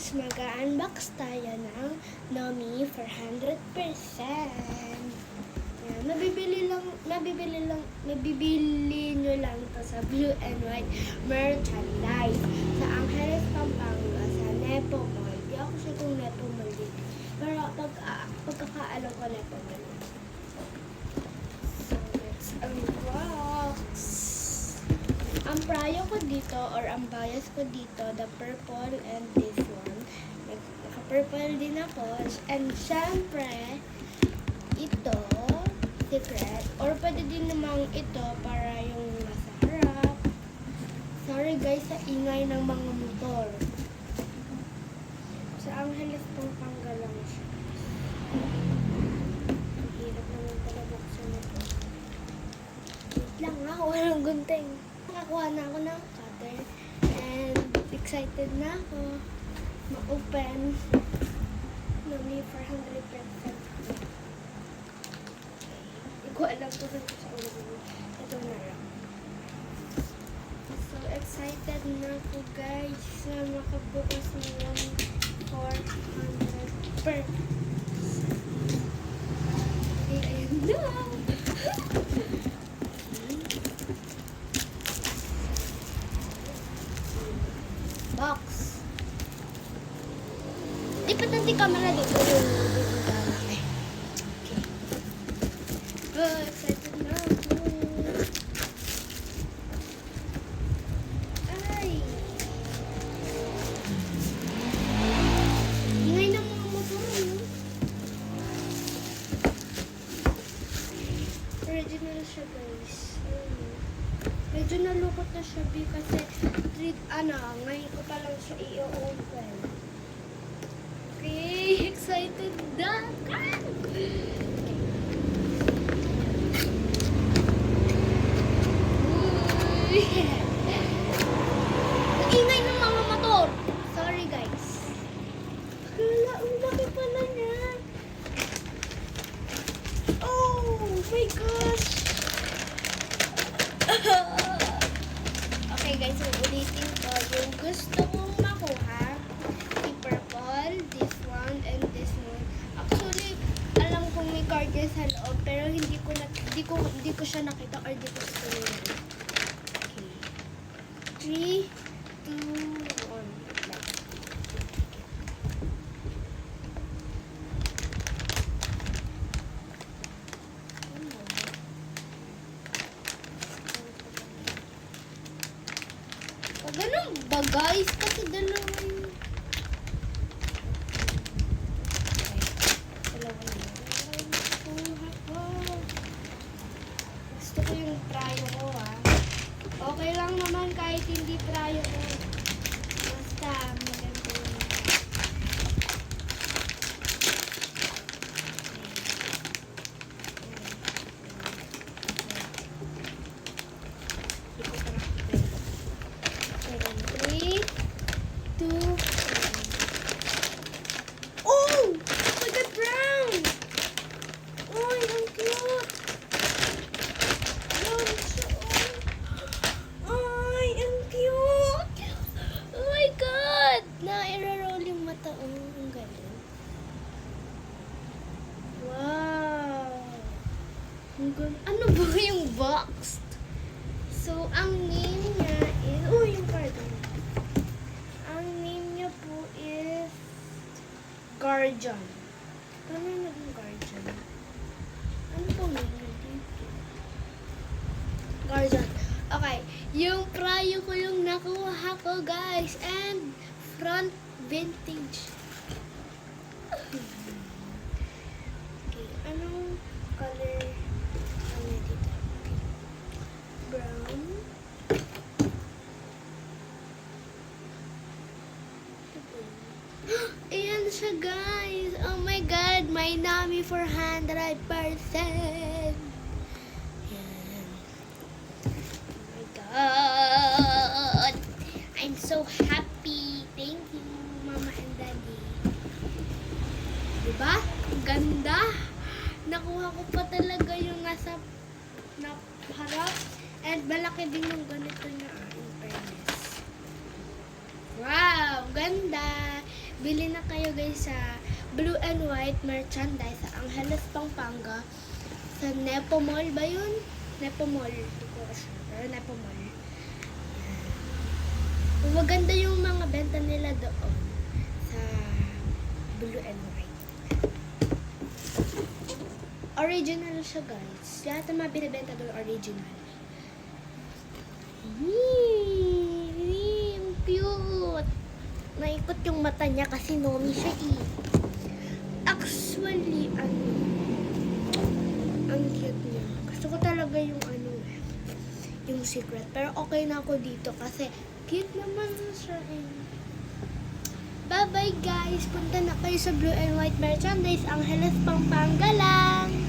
guys, mag-unbox tayo ng Nomi for 100%. Yan, mabibili nyo lang to sa Blue and White merchandise sa Angeles, Pampanga, sa Nepo Mall. Di ako siya kung Nepo Mall din. Pero pagkakaalam ko Nepo Mall. So, let's unbox. Ang prayo ko dito or ang bias ko dito, the purple and this one. Naka-purple din ako. And syempre, ito, secret. Or pwede din namang ito para yung nasa harap. Sorry guys sa ingay ng mga motor. Sa Angeles, Pampanga lang siya. Ang hirap naman pala buksan ito. Wait lang ha, walang gunting. Nakakuha na ako ng cutter and excited na ako ma-open Nomi for 100%. Hindi ko alam kung saan ko sa ulo. Ito na lang. So excited na ako guys na makabukas ng 400%. Ayan na! Box. Lipat natin camera dito. Okay. Excited na ako. Ay. Ingay ng mga motor, no? Original siya, guys. Medyo nalukot na siya, kasi ngayon ko pa lang siya i-open. Okay, excited na! Ingay ng mga motor! Sorry guys. Hala, ang laki pala niya. Oh my gosh! Okay guys, ulitin ko. Yung gusto kong makuha, si purple, this one, and this one. Actually, alam kong may card niya sa loob, pero hindi ko siya nakita or di ko siya. Okay. 3, 2, 1. Ganun ba guys? Kasi dalawa yung... Dalawa yung kuha ko. Gusto ko yung prayo ko Okay lang naman kahit hindi prayo ko. Basta maganda yun. Oh! Look at brown! Uy, ang cute! Brown siya, Ay, ang cute! Oh my God! Na-roll yung mata. Ang galing. Wow! Ang galing. Ano ba yung box? So, ang name niya is... yung card. Ang name niya po is... Guardian. Paano naging Guardian? Ano pong name dito? Guardian. Okay. Yung prayo ko yung nakuha ko, guys. And front vintage. Okay. Anong color? Ano dito? Okay. Brown. Ayan siya guys. Oh my God. My Nomi for 100%. Yan. Oh my God. I'm so happy. Thank you, Mama and Daddy. Diba? Ganda. Nakuha ko pa talaga yung nasa harap. And malaki din yung ganito na in fairness. Wow! Ganda! Bili na kayo guys sa Blue and White merchandise sa Angeles, Pampanga. Sa Nepo Mall ba yun? Nepo Mall. Hindi ko sure. Pero Nepo Mall. Maganda yung mga benta nila doon sa Blue and White. Original siya guys. Lahat ng mga binibenta doon original. Ang cute! Naikot yung mata niya kasi nomi siya Actually, ang cute niya. Gusto ko talaga yung yung secret. Pero okay na ako dito kasi cute naman siya Bye-bye guys! Punta na kayo sa Blue and White merchandise. Angeles, Pampanga lang!